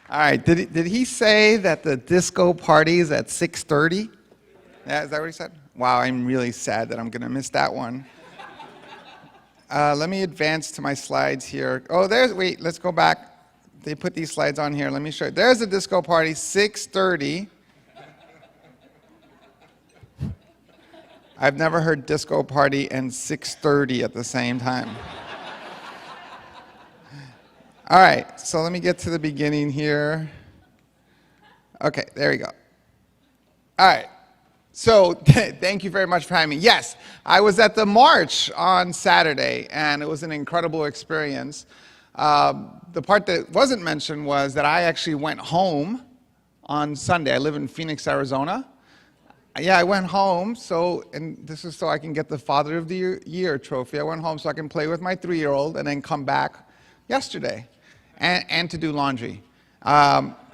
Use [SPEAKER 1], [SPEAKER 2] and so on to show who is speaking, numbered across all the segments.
[SPEAKER 1] All right, did he say that the disco party is at 6:30? Yeah, is that what he said? Wow, I'm really sad that I'm going to miss that one. Let me advance to my slides here. Oh, wait, let's go back. They put these slides on here. Let me show you. There's the disco party, 6:30. I've never heard disco party and 6:30 at the same time. All right, so let me get to the beginning here. Okay, there we go. All right, so thank you very much for having me. Yes, I was at the march on Saturday, and it was an incredible experience. The part that wasn't mentioned was that I actually went home on Sunday. I live in Phoenix, Arizona. Yeah, I went home, and this is so I can get the Father of the Year trophy. I went home so I can play with my 3-year-old and then come back yesterday and to do laundry.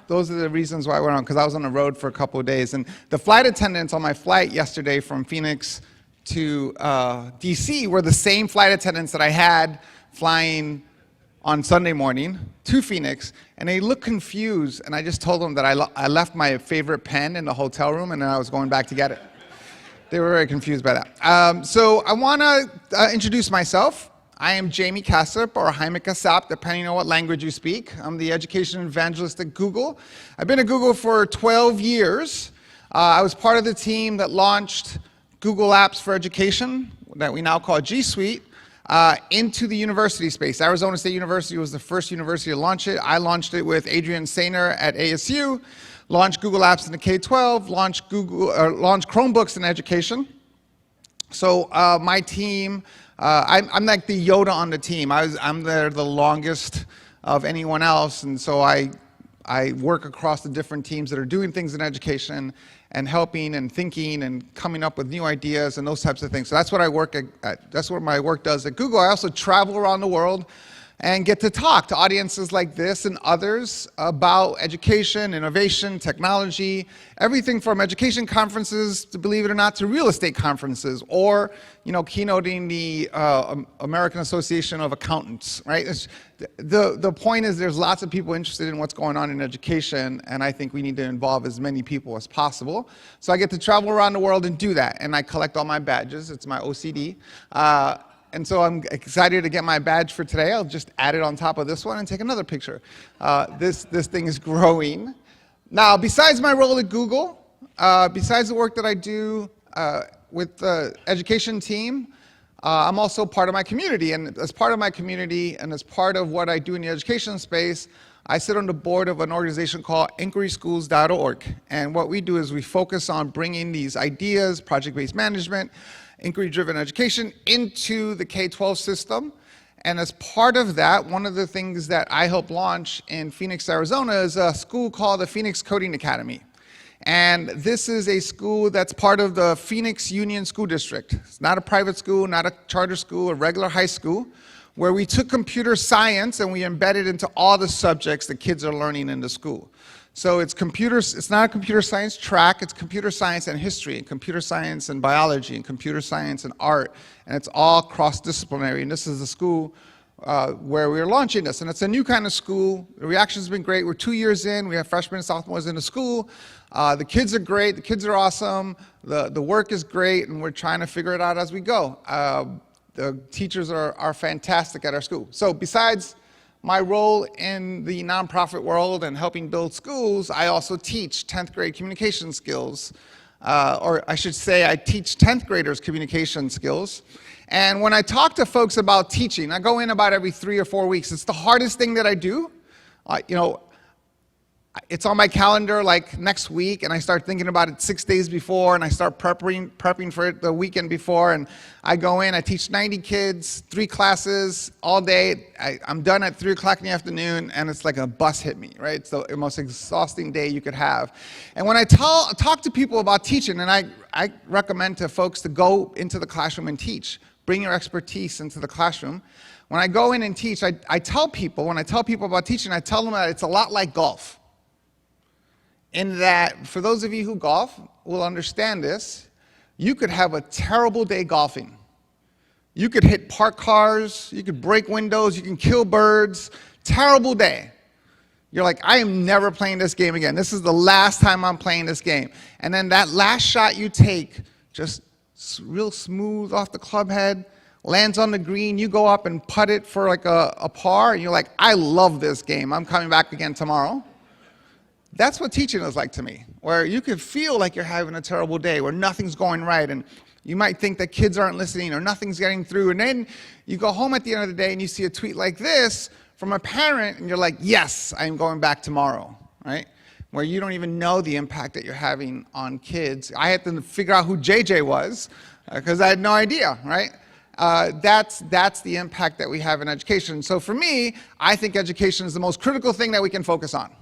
[SPEAKER 1] Those are the reasons why I went on, because I was on the road for a couple of days. And the flight attendants on my flight yesterday from Phoenix to DC were the same flight attendants that I had flying on Sunday morning to Phoenix, and they looked confused, and I just told them that I left my favorite pen in the hotel room, and then I was going back to get it. They were very confused by that. So I want to introduce myself. I am Jaime Casap, or Jaime Casap, depending on what language you speak. I'm the education evangelist at Google. I've been at Google for 12 years. I was part of the team that launched Google Apps for Education, that we now call G Suite, into the university space. Arizona State University was the first university to launch it. I launched it with Adrian Sainer at ASU, launched Google Apps in the K-12, launched Chromebooks in education. So my team, I'm like the Yoda on the team. I'm there the longest of anyone else, and so I work across the different teams that are doing things in education and helping and thinking and coming up with new ideas and those types of things. So that's what I work at. That's what my work does at Google. I also travel around the world and get to talk to audiences like this and others about education, innovation, technology, everything from education conferences, to believe it or not, to real estate conferences, or keynoting the American Association of Accountants, right? The point is there's lots of people interested in what's going on in education, and I think we need to involve as many people as possible. So I get to travel around the world and do that, and I collect all my badges. It's my OCD. And so I'm excited to get my badge for today. I'll just add it on top of this one and take another picture. This thing is growing. Now, besides my role at Google, besides the work that I do with the education team, I'm also part of my community. And as part of my community and as part of what I do in the education space, I sit on the board of an organization called inquiryschools.org. And what we do is we focus on bringing these ideas, project-based management, inquiry-driven education into the K-12 system. And as part of that, one of the things that I helped launch in Phoenix, Arizona is a school called the Phoenix Coding Academy. And this is a school that's part of the Phoenix Union School District. It's not a private school, not a charter school, a regular high school, where we took computer science and we embedded into all the subjects that kids are learning in the school. So it's not a computer science track, it's computer science and history, and computer science and biology, and computer science and art, and it's all cross-disciplinary, and this is the school where we're launching this, and it's a new kind of school. The reaction's been great. We're 2 years in, we have freshmen and sophomores in the school. The kids are great, the kids are awesome, the work is great, and we're trying to figure it out as we go. The teachers are fantastic at our school. So besides my role in the nonprofit world and helping build schools, I also teach 10th grade communication skills, or I should say I teach 10th graders communication skills. And when I talk to folks about teaching, I go in about every 3 or 4 weeks. It's the hardest thing that I do. It's on my calendar like next week, and I start thinking about it 6 days before, and I start prepping for it the weekend before, and I go in, I teach 90 kids, 3 classes all day. I'm done at 3 o'clock in the afternoon, and it's like a bus hit me, right? It's the most exhausting day you could have. And when I talk to people about teaching, and I recommend to folks to go into the classroom and teach, bring your expertise into the classroom. When I go in and teach, when I tell people about teaching, I tell them that it's a lot like golf. In that, for those of you who golf will understand this, you could have a terrible day golfing. You could hit parked cars, you could break windows, you can kill birds, terrible day. You're like, I am never playing this game again. This is the last time I'm playing this game. And then that last shot you take, just real smooth off the club head, lands on the green, you go up and putt it for like a par, and you're like, I love this game. I'm coming back again tomorrow. That's what teaching is like to me, where you could feel like you're having a terrible day, where nothing's going right, and you might think that kids aren't listening or nothing's getting through, and then you go home at the end of the day and you see a tweet like this from a parent, and you're like, yes, I'm going back tomorrow, right? Where you don't even know the impact that you're having on kids. I had to figure out who JJ was, because I had no idea, right? That's the impact that we have in education. So for me, I think education is the most critical thing that we can focus on.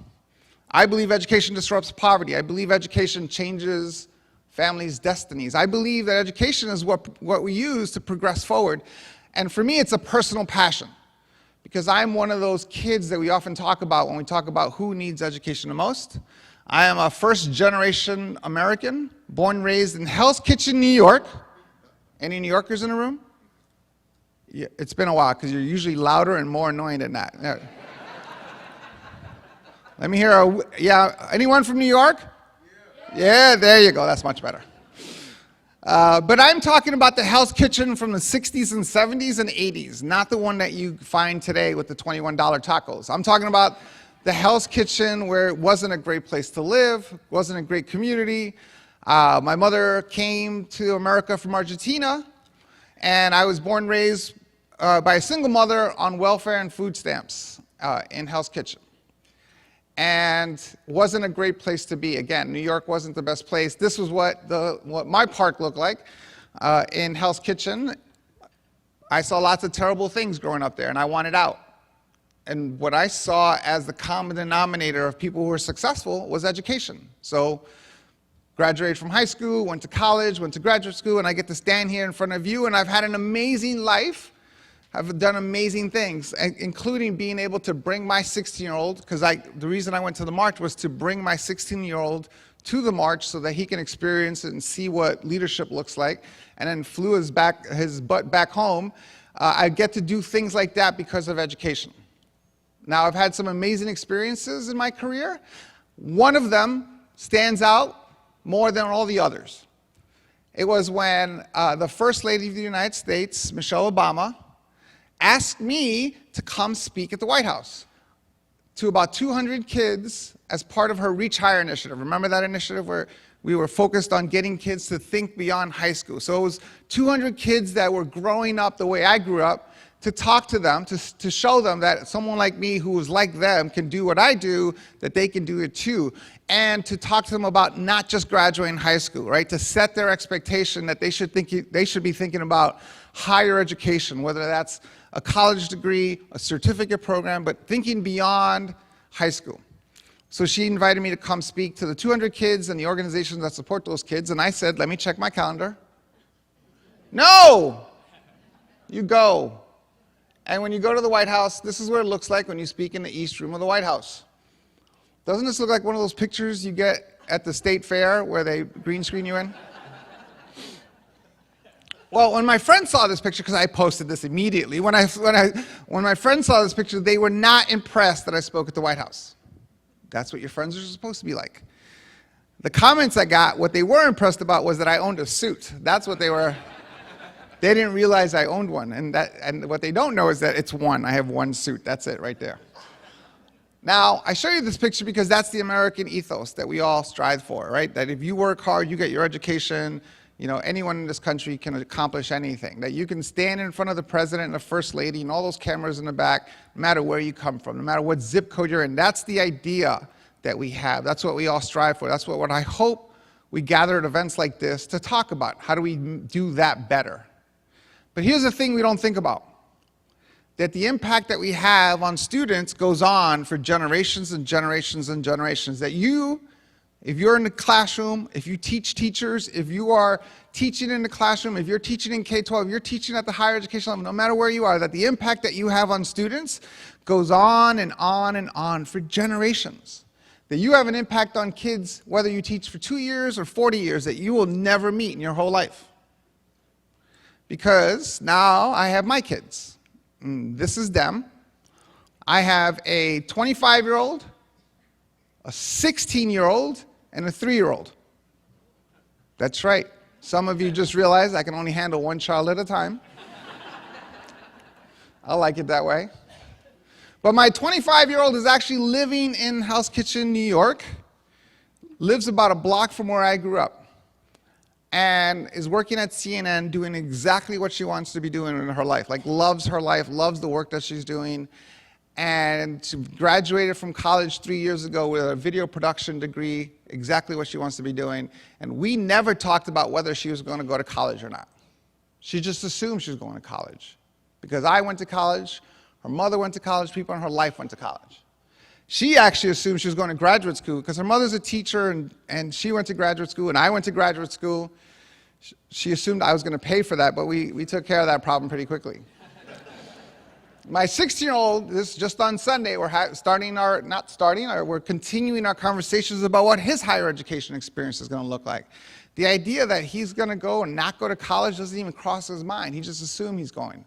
[SPEAKER 1] I believe education disrupts poverty. I believe education changes families' destinies. I believe that education is what we use to progress forward. And for me, it's a personal passion, because I'm one of those kids that we often talk about when we talk about who needs education the most. I am a first-generation American, born and raised in Hell's Kitchen, New York. Any New Yorkers in the room? Yeah, it's been a while, because you're usually louder and more annoying than that. Yeah. Let me hear yeah, anyone from New York? Yeah, there you go, that's much better. But I'm talking about the Hell's Kitchen from the 60s and 70s and 80s, not the one that you find today with the $21 tacos. I'm talking about the Hell's Kitchen where it wasn't a great place to live, wasn't a great community. My mother came to America from Argentina, and I was born and raised by a single mother on welfare and food stamps in Hell's Kitchen. And wasn't a great place to be. Again, New York wasn't the best place. This was what my park looked like in Hell's Kitchen. I saw lots of terrible things growing up there, and I wanted out. And what I saw as the common denominator of people who were successful was education. So graduated from high school, went to college, went to graduate school, and I get to stand here in front of you, and I've had an amazing life. I've done amazing things, including being able to bring my 16-year-old, because the reason I went to the march was to bring my 16-year-old to the march so that he can experience it and see what leadership looks like, and then flew his butt back home. I get to do things like that because of education. Now, I've had some amazing experiences in my career. One of them stands out more than all the others. It was when the First Lady of the United States, Michelle Obama, asked me to come speak at the White House to about 200 kids as part of her Reach Higher initiative. Remember that initiative where we were focused on getting kids to think beyond high school? So it was 200 kids that were growing up the way I grew up, to talk to them, to show them that someone like me who is like them can do what I do, that they can do it too. And to talk to them about not just graduating high school, right? To set their expectation that they should be thinking about higher education, whether that's a college degree, a certificate program, but thinking beyond high school. So she invited me to come speak to the 200 kids and the organizations that support those kids, and I said, let me check my calendar. No! You go. And when you go to the White House, this is what it looks like when you speak in the East Room of the White House. Doesn't this look like one of those pictures you get at the state fair where they green screen you in? Well, when my friends saw this picture, because I posted this immediately, when my friends saw this picture, they were not impressed that I spoke at the White House. That's what your friends are supposed to be like. The comments I got, what they were impressed about was that I owned a suit. That's what they were. They didn't realize I owned one, and what they don't know is that it's one. I have one suit. That's it right there. Now, I show you this picture because that's the American ethos that we all strive for, right? That if you work hard, you get your education. You know, anyone in this country can accomplish anything. That you can stand in front of the president and the first lady and all those cameras in the back, no matter where you come from, no matter what zip code you're in. That's the idea that we have. That's what we all strive for. That's what I hope we gather at events like this to talk about. How do we do that better? But here's the thing we don't think about. That the impact that we have on students goes on for generations and generations and generations. That if you're in the classroom, if you teach teachers, if you are teaching in the classroom, if you're teaching in K-12, if you're teaching at the higher education level, no matter where you are, that the impact that you have on students goes on and on and on for generations. That you have an impact on kids, whether you teach for 2 years or 40 years, that you will never meet in your whole life. Because now I have my kids. This is them. I have a 25-year-old a 16-year-old, and a 3-year-old. That's right. Some of you just realized I can only handle one child at a time. I like it that way. But my 25-year-old is actually living in Hell's Kitchen, New York, lives about a block from where I grew up, and is working at CNN doing exactly what she wants to be doing in her life, like loves her life, loves the work that she's doing, and she graduated from college 3 years ago with a video production degree, exactly what she wants to be doing, and we never talked about whether she was going to go to college or not. She just assumed she was going to college, because I went to college, her mother went to college, people in her life went to college. She actually assumed she was going to graduate school because her mother's a teacher and she went to graduate school and I went to graduate school. She assumed I was going to pay for that, but we took care of that problem pretty quickly. My 16-year-old, this just on Sunday, we're continuing our conversations about what his higher education experience is going to look like. The idea that he's going to go and not go to college doesn't even cross his mind. He just assumed he's going.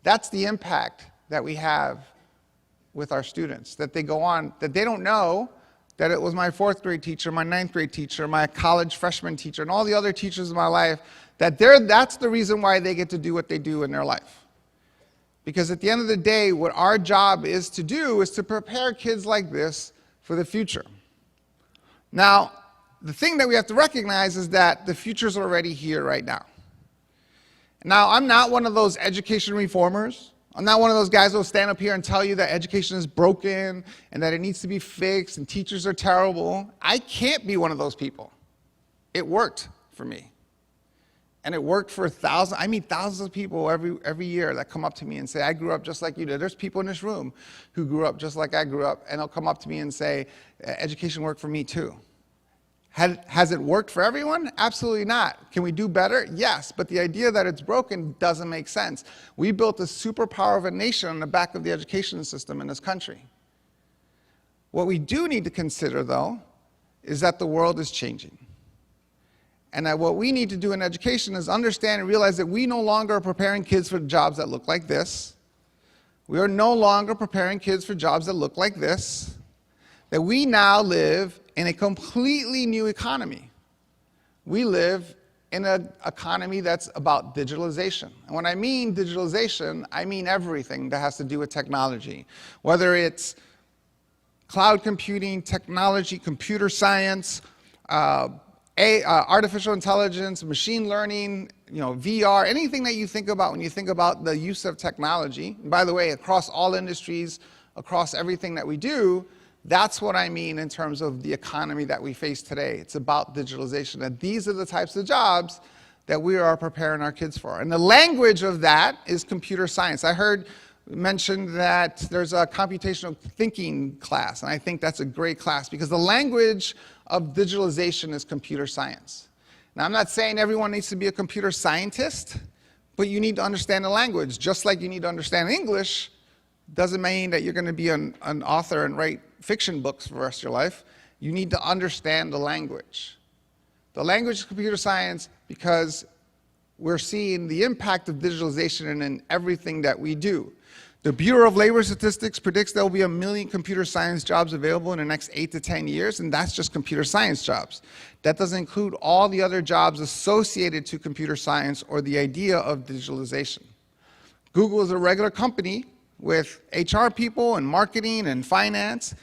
[SPEAKER 1] That's the impact that we have with our students, that they go on, that they don't know that it was my 4th grade teacher, my 9th grade teacher, my college freshman teacher, and all the other teachers in my life, that's the reason why they get to do what they do in their life. Because at the end of the day, what our job is to do is to prepare kids like this for the future. Now, the thing that we have to recognize is that the future's already here right now. Now, I'm not one of those education reformers. I'm not one of those guys who will stand up here and tell you that education is broken and that it needs to be fixed and teachers are terrible. I can't be one of those people. It worked for me. And it worked for thousands. I meet thousands of people every year that come up to me and say, I grew up just like you did. There's people in this room who grew up just like I grew up, and they'll come up to me and say, education worked for me too. Has it worked for everyone? Absolutely not. Can we do better? Yes, but the idea that it's broken doesn't make sense. We built a superpower of a nation on the back of the education system in this country. What we do need to consider, though, is that the world is changing. And that what we need to do in education is understand and realize that we no longer are preparing kids for jobs that look like this. We are no longer preparing kids for jobs that look like this. That we now live in a completely new economy. We live in an economy that's about digitalization. And when I mean digitalization, I mean everything that has to do with technology. Whether it's cloud computing, technology, computer science, artificial intelligence, machine learning, VR, anything that you think about when you think about the use of technology. And by the way, across all industries, across everything that we do, that's what I mean in terms of the economy that we face today. It's about digitalization. And these are the types of jobs that we are preparing our kids for. And the language of that is computer science. I heard mentioned that there's a computational thinking class, and I think that's a great class because the language of digitalization is computer science. Now, I'm not saying everyone needs to be a computer scientist, but you need to understand the language. Just like you need to understand English, doesn't mean that you're going to be an author and write fiction books for the rest of your life. You need to understand the language. The language of computer science, because we're seeing the impact of digitalization in everything that we do. The Bureau of Labor Statistics predicts there will be 1 million computer science jobs available in the next 8 to 10 years, and that's just computer science jobs. That doesn't include all the other jobs associated to computer science or the idea of digitalization. Google is a regular company with HR people and marketing and finance,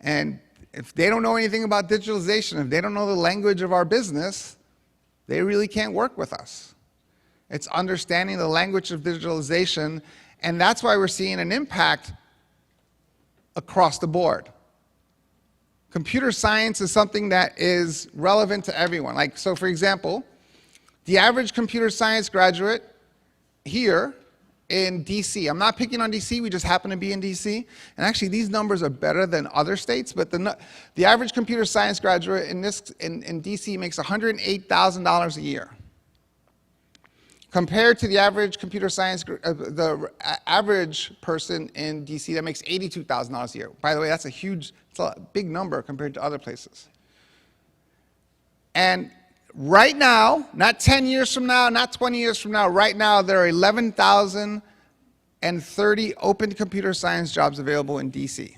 [SPEAKER 1] and if they don't know anything about digitalization, if they don't know the language of our business, they really can't work with us. It's understanding the language of digitalization, and that's why we're seeing an impact across the board. Computer science is something that is relevant to everyone. So for example, the average computer science graduate here in DC, I'm not picking on DC, we just happen to be in DC, and actually these numbers are better than other states, but the average computer science graduate in DC makes $108,000 a year. Compared to the average computer science, the average person in DC that makes $82,000 a year. By the way, it's a big number compared to other places. And right now, not 10 years from now, not 20 years from now, right now there are 11,030 open computer science jobs available in DC.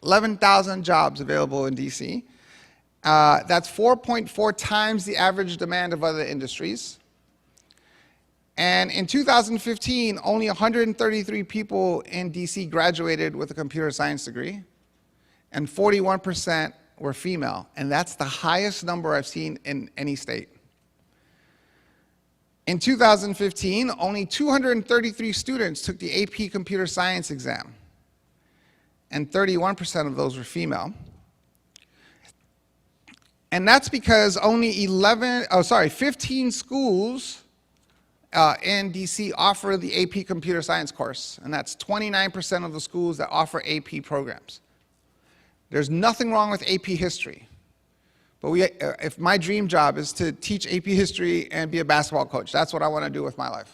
[SPEAKER 1] 11,000 jobs available in DC. That's 4.4 times the average demand of other industries. And in 2015, only 133 people in DC graduated with a computer science degree, and 41% were female. And that's the highest number I've seen in any state. In 2015, only 233 students took the AP computer science exam, and 31% of those were female. And that's because only 15 schools in DC offer the AP computer science course, and that's 29% of the schools that offer AP programs. There's nothing wrong with AP history, but if my dream job is to teach AP history and be a basketball coach, that's what I want to do with my life.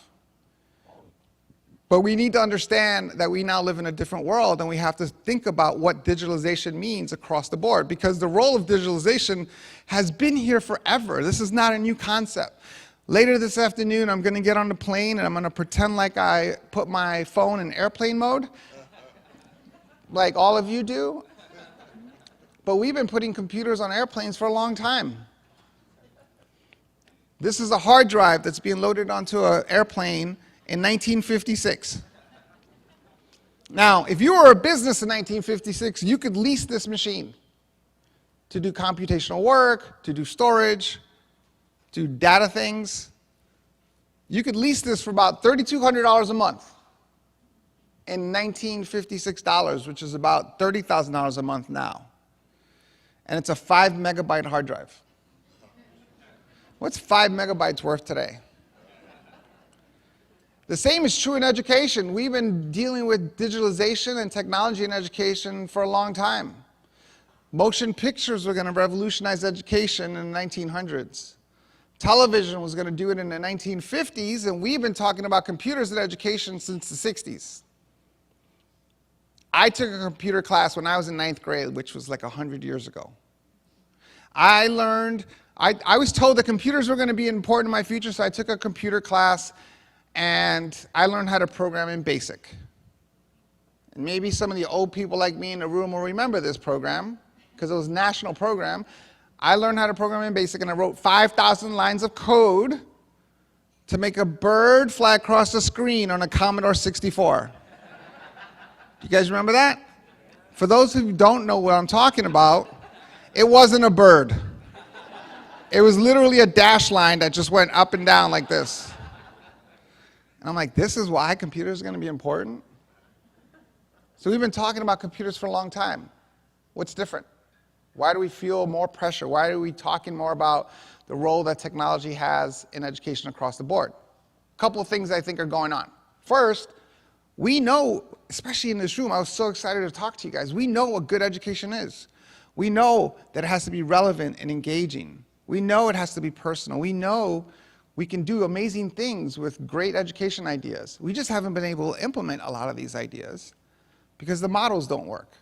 [SPEAKER 1] But we need to understand that we now live in a different world, and we have to think about what digitalization means across the board, because the role of digitalization has been here forever. This is not a new concept. Later this afternoon, I'm going to get on the plane, and I'm going to pretend like I put my phone in airplane mode, like all of you do. But we've been putting computers on airplanes for a long time. This is a hard drive that's being loaded onto an airplane in 1956. Now, if you were a business in 1956, you could lease this machine to do computational work, to do storage, to do data things. You could lease this for about $3,200 a month in 1956 dollars, which is about $30,000 a month now. And it's a 5 megabyte hard drive. What's 5 megabytes worth today? The same is true in education. We've been dealing with digitalization and technology in education for a long time. Motion pictures were going to revolutionize education in the 1900s. Television was going to do it in the 1950s, and we've been talking about computers in education since the 60s. I took a computer class when I was in 9th grade, which was like 100 years ago. I was told that computers were going to be important in my future, so I took a computer class, and I learned how to program in BASIC. And maybe some of the old people like me in the room will remember this program, because it was a national program. I learned how to program in BASIC, and I wrote 5,000 lines of code to make a bird fly across the screen on a Commodore 64. You guys remember that? For those who don't know what I'm talking about, it wasn't a bird. It was literally a dash line that just went up and down like this. And I'm like, this is why computers are going to be important? So we've been talking about computers for a long time. What's different? Why do we feel more pressure? Why are we talking more about the role that technology has in education across the board? A couple of things I think are going on. First, we know, especially in this room, I was so excited to talk to you guys. We know what good education is. We know that it has to be relevant and engaging. We know it has to be personal. We know we can do amazing things with great education ideas. We just haven't been able to implement a lot of these ideas because the models don't work.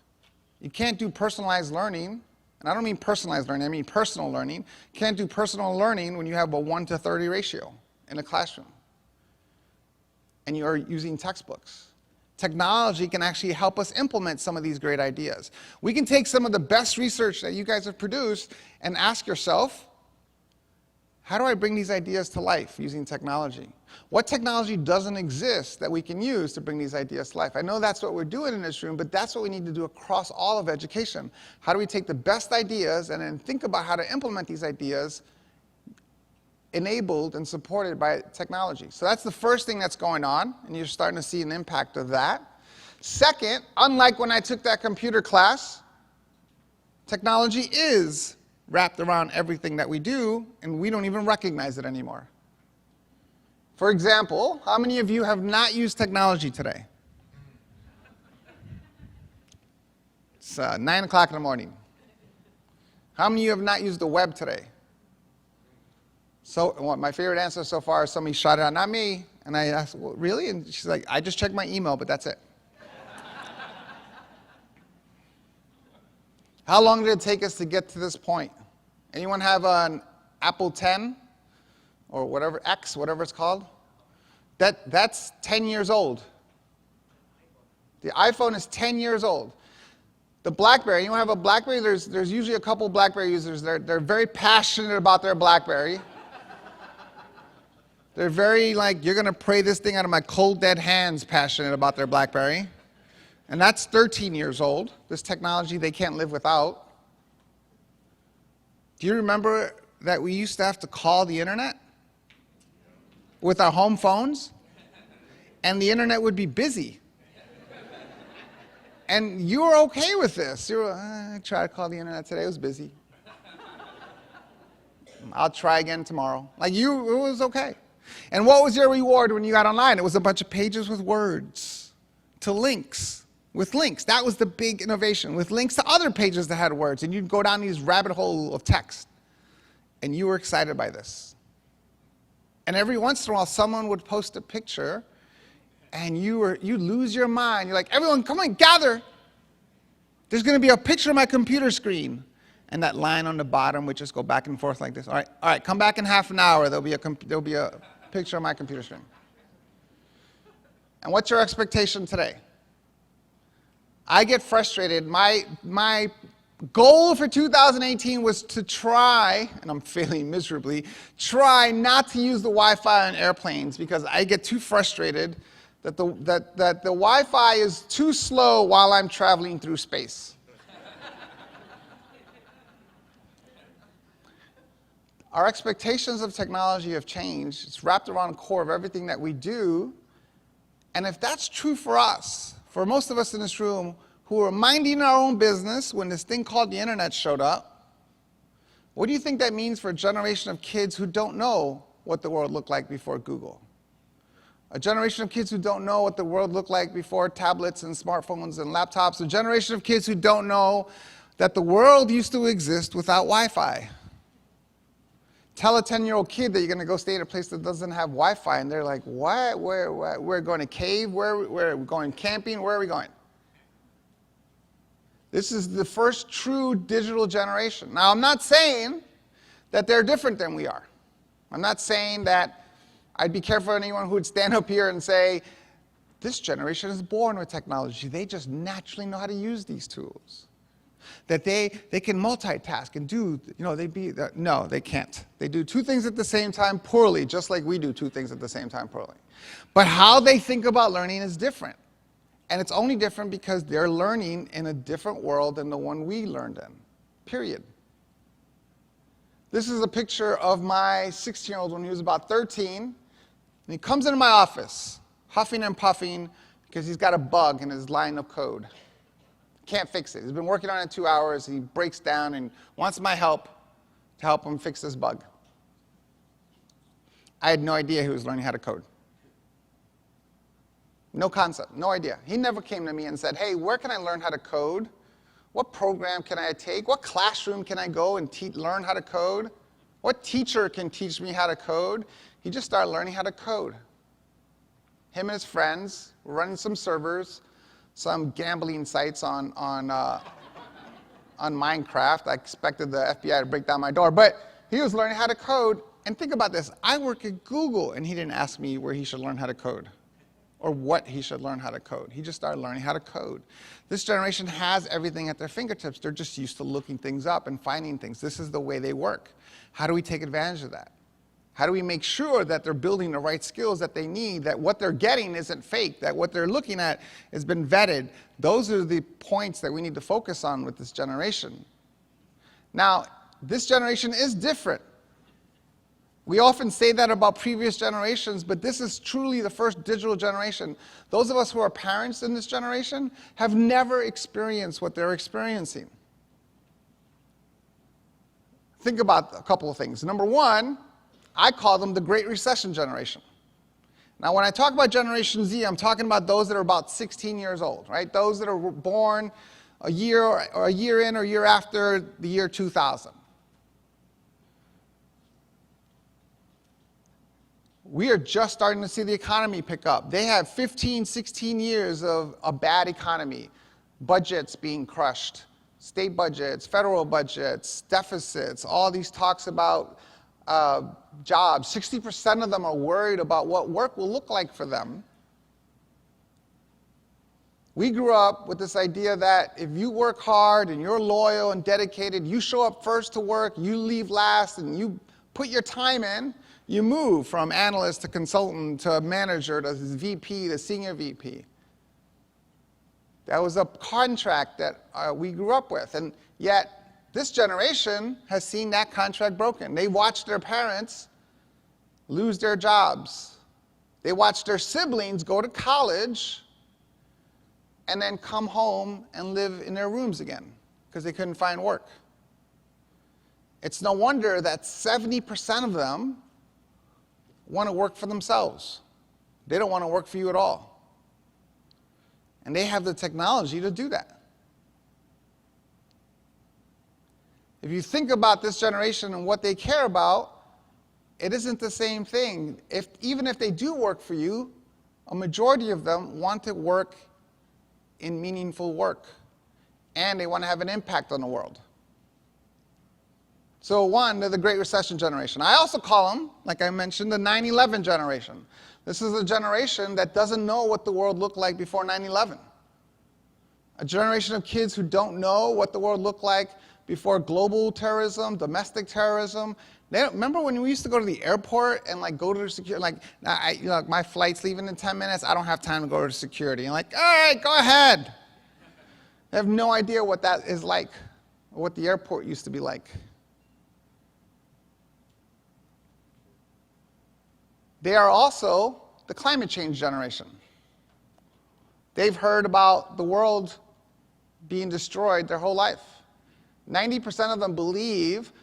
[SPEAKER 1] You can't do personalized learning, and I don't mean personalized learning, I mean personal learning. You can't do personal learning when you have a 1-to-30 ratio in a classroom and you're using textbooks. Technology can actually help us implement some of these great ideas. We can take some of the best research that you guys have produced and ask yourself, how do I bring these ideas to life using technology? What technology doesn't exist that we can use to bring these ideas to life? I know that's what we're doing in this room, but that's what we need to do across all of education. How do we take the best ideas and then think about how to implement these ideas enabled and supported by technology? So that's the first thing that's going on, and you're starting to see an impact of that. Second, unlike when I took that computer class, technology is wrapped around everything that we do, and we don't even recognize it anymore. For example, how many of you have not used technology today? It's 9 o'clock in the morning. How many of you have not used the web today? So my favorite answer so far is somebody shot it out, not me. And I asked, well, really? And she's like, I just checked my email, but that's it. How long did it take us to get to this point? Anyone have an Apple 10 or whatever, X, whatever it's called? That's 10 years old. The iPhone is 10 years old. The BlackBerry, you have a BlackBerry, there's usually a couple BlackBerry users. They're very passionate about their BlackBerry. They're very like, you're going to pray this thing out of my cold, dead hands, passionate about their BlackBerry. And that's 13 years old. This technology they can't live without. Do you remember that we used to have to call the internet with our home phones? And the internet would be busy. And you were okay with this. You were, I tried to call the internet today, it was busy. I'll try again tomorrow. Like it was okay. And what was your reward when you got online? It was a bunch of pages with words to links. With links. That was the big innovation. With links to other pages that had words. And you'd go down these rabbit hole of text. And you were excited by this. And every once in a while, someone would post a picture, and you lose your mind. You're like, everyone, come on, gather. There's going to be a picture of my computer screen. And that line on the bottom would just go back and forth like this. All right, come back in half an hour. There'll be a picture of my computer screen. And what's your expectation today? I get frustrated. My goal for 2018 was to try, and I'm failing miserably, try not to use the Wi-Fi on airplanes because I get too frustrated that the Wi-Fi is too slow while I'm traveling through space. Our expectations of technology have changed. It's wrapped around the core of everything that we do. And if that's true for us, for most of us in this room who were minding our own business when this thing called the internet showed up, what do you think that means for a generation of kids who don't know what the world looked like before Google? A generation of kids who don't know what the world looked like before tablets and smartphones and laptops. A generation of kids who don't know that the world used to exist without Wi-Fi. Tell a 10-year-old kid that you're going to go stay in a place that doesn't have Wi-Fi, and they're like, what? Where? We're going to cave? Where are we going camping? Where are we going? This is the first true digital generation. Now, I'm not saying that they're different than we are. I'm not saying that I'd be careful of anyone who would stand up here and say, this generation is born with technology. They just naturally know how to use these tools. That they can multitask and do, no, they can't. They do two things at the same time poorly, just like we do two things at the same time poorly. But how they think about learning is different. And it's only different because they're learning in a different world than the one we learned in, period. This is a picture of my 16-year-old when he was about 13. And he comes into my office, huffing and puffing, because he's got a bug in his line of code. Can't fix it. He's been working on it 2 hours. He breaks down and wants my help to help him fix this bug. I had no idea he was learning how to code. No concept, no idea. He never came to me and said, hey, where can I learn how to code? What program can I take? What classroom can I go and learn how to code? What teacher can teach me how to code? He just started learning how to code. Him and his friends were running some servers, some gambling sites on Minecraft. I expected the FBI to break down my door, but he was learning how to code. And think about this, I work at Google, and he didn't ask me where he should learn how to code or what he should learn how to code. He just started learning how to code. This generation has everything at their fingertips. They're just used to looking things up and finding things. This is the way they work. How do we take advantage of that? How do we make sure that they're building the right skills that they need, that what they're getting isn't fake, that what they're looking at has been vetted? Those are the points that we need to focus on with this generation. Now, this generation is different. We often say that about previous generations, but this is truly the first digital generation. Those of us who are parents in this generation have never experienced what they're experiencing. Think about a couple of things. Number one, I call them the Great Recession generation. Now, when I talk about Generation Z, I'm talking about those that are about 16 years old, right? Those that are born a year in or a year after the year 2000. We are just starting to see the economy pick up. They have 15, 16 years of a bad economy, budgets being crushed, state budgets, federal budgets, deficits, all these talks about jobs. 60% of them are worried about what work will look like for them. We grew up with this idea that if you work hard and you're loyal and dedicated, you show up first to work, you leave last, and you put your time in, you move from analyst to consultant to manager to VP to senior VP. That was a contract that we grew up with. And yet, this generation has seen that contract broken. They watched their parents lose their jobs. They watched their siblings go to college and then come home and live in their rooms again because they couldn't find work. It's no wonder that 70% of them want to work for themselves. They don't want to work for you at all. And they have the technology to do that. If you think about this generation and what they care about, it isn't the same thing. Even if they do work for you, a majority of them want to work in meaningful work, and they want to have an impact on the world. So one, they're the Great Recession generation. I also call them, like I mentioned, the 9/11 generation. This is a generation that doesn't know what the world looked like before 9/11. A generation of kids who don't know what the world looked like before global terrorism, domestic terrorism. Remember when we used to go to the airport and go to the security, my flight's leaving in 10 minutes, I don't have time to go to security. And all right, go ahead. They have no idea what that is like, or what the airport used to be like. They are also the climate change generation. They've heard about the world being destroyed their whole life. 90% of them believe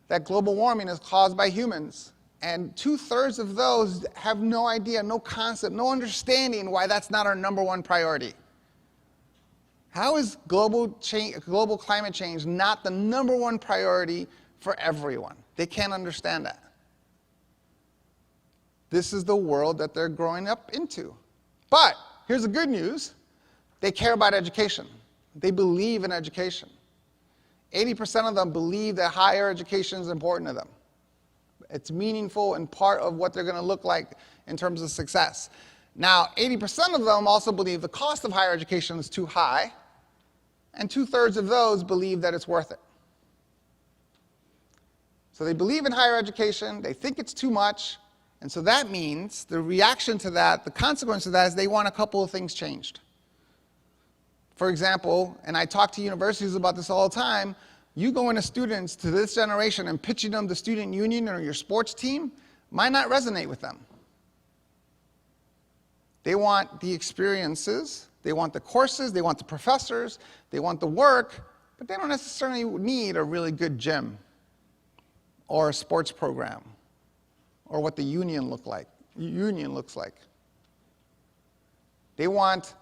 [SPEAKER 1] that global warming is caused by humans. And 2/3 of those have no idea, no concept, no understanding why that's not our number one priority. How is global climate change not the number one priority for everyone? They can't understand that. This is the world that they're growing up into. But here's the good news. They care about education. They believe in education. 80% of them believe that higher education is important to them. It's meaningful and part of what they're going to look like in terms of success. Now, 80% of them also believe the cost of higher education is too high, and 2/3 of those believe that it's worth it. So they believe in higher education, they think it's too much, and so that means the reaction to that, the consequence of that is they want a couple of things changed. For example, and I talk to universities about this all the time, you go into students to this generation and pitching them the student union or your sports team might not resonate with them. They want the experiences, they want the courses, they want the professors, they want the work, but they don't necessarily need a really good gym or a sports program or what the union looks like. They want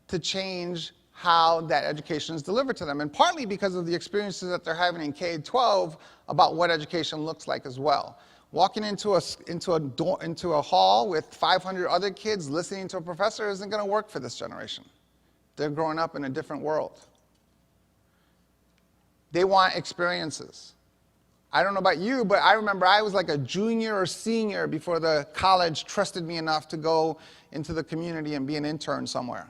[SPEAKER 1] to change how that education is delivered to them, and partly because of the experiences that they're having in K-12 about what education looks like as well. Walking into a hall with 500 other kids listening to a professor isn't going to work for this generation. They're growing up in a different world. They want experiences. I don't know about you, but I remember I was like a junior or senior before the college trusted me enough to go into the community and be an intern somewhere.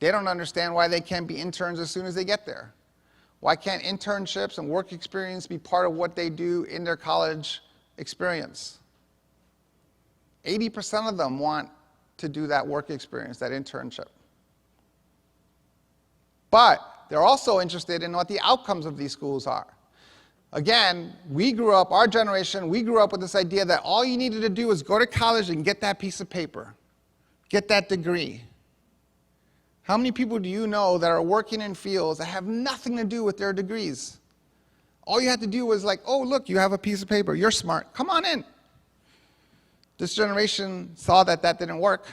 [SPEAKER 1] They don't understand why they can't be interns as soon as they get there. Why can't internships and work experience be part of what they do in their college experience? 80% of them want to do that work experience, that internship. But they're also interested in what the outcomes of these schools are. Again, our generation, we grew up with this idea that all you needed to do was go to college and get that piece of paper, get that degree. How many people do you know that are working in fields that have nothing to do with their degrees? All you had to do was oh, look, you have a piece of paper. You're smart. Come on in. This generation saw that that didn't work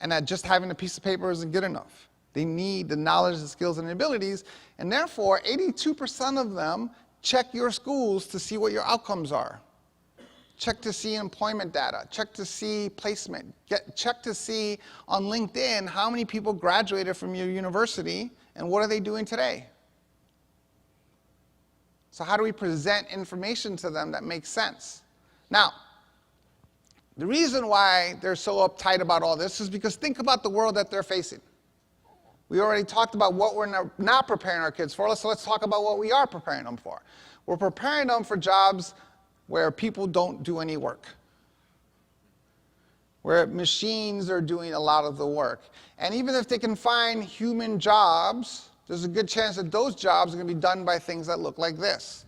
[SPEAKER 1] and that just having a piece of paper isn't good enough. They need the knowledge, the skills, and the abilities, and therefore 82% of them check your schools to see what your outcomes are. Check to see employment data, check to see placement, check to see on LinkedIn how many people graduated from your university and what are they doing today. So how do we present information to them that makes sense? Now, The reason why they're so uptight about all this is because think about the world that they're facing. We already talked about what we're not preparing our kids for, so let's talk about what we are preparing them for. We're preparing them for jobs where people don't do any work, where machines are doing a lot of the work. And even if they can find human jobs, there's a good chance that those jobs are going to be done by things that look like this.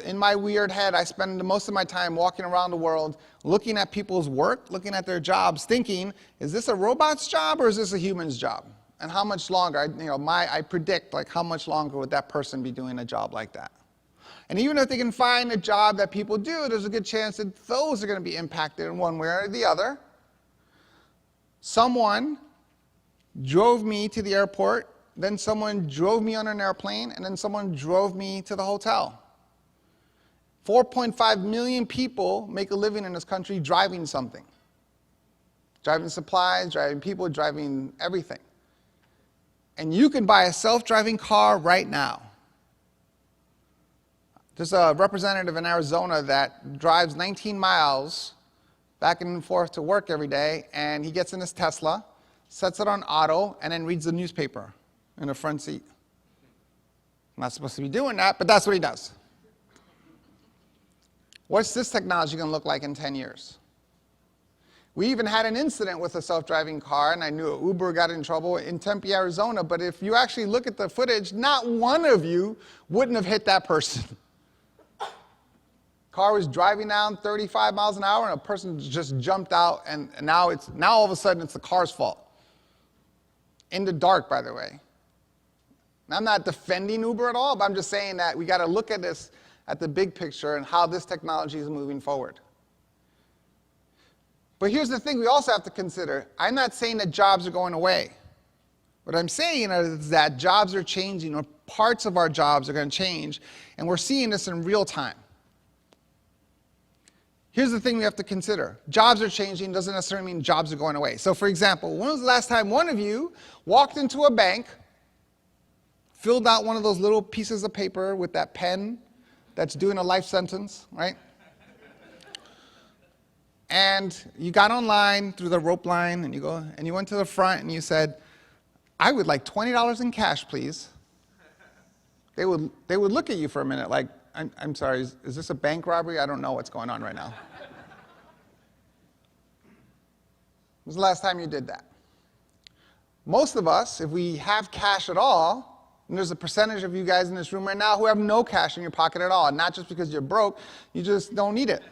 [SPEAKER 1] In my weird head, I spend most of my time walking around the world, looking at people's work, looking at their jobs, thinking, is this a robot's job or is this a human's job? And how much longer? I predict, like, how much longer would that person be doing a job like that? And even if they can find a job that people do, there's a good chance that those are going to be impacted in one way or the other. Someone drove me to the airport, then someone drove me on an airplane, and then someone drove me to the hotel. 4.5 million people make a living in this country driving something. Driving supplies, driving people, driving everything. And you can buy a self-driving car right now. There's a representative in Arizona that drives 19 miles back and forth to work every day, and he gets in his Tesla, sets it on auto, and then reads the newspaper in the front seat. I'm not supposed to be doing that, but that's what he does. What's this technology going to look like in 10 years? We even had an incident with a self-driving car, and I knew Uber got in trouble in Tempe, Arizona, but if you actually look at the footage, not one of you wouldn't have hit that person. Car was driving down 35 miles an hour, and a person just jumped out, and now all of a sudden it's the car's fault. In the dark, by the way. And I'm not defending Uber at all, but I'm just saying that we got to look at this, at the big picture and how this technology is moving forward. But here's the thing we also have to consider. I'm not saying that jobs are going away. What I'm saying is that jobs are changing, or parts of our jobs are going to change, and we're seeing this in real time. Here's the thing we have to consider. Jobs are changing doesn't necessarily mean jobs are going away. So for example, when was the last time one of you walked into a bank, filled out one of those little pieces of paper with that pen that's doing a life sentence, right? And you got online through the rope line, and you went to the front and you said, I would like $20 in cash, please. They would look at you for a minute like, I'm sorry, is this a bank robbery? I don't know what's going on right now. When was the last time you did that? Most of us, if we have cash at all, and there's a percentage of you guys in this room right now who have no cash in your pocket at all, and not just because you're broke, you just don't need it.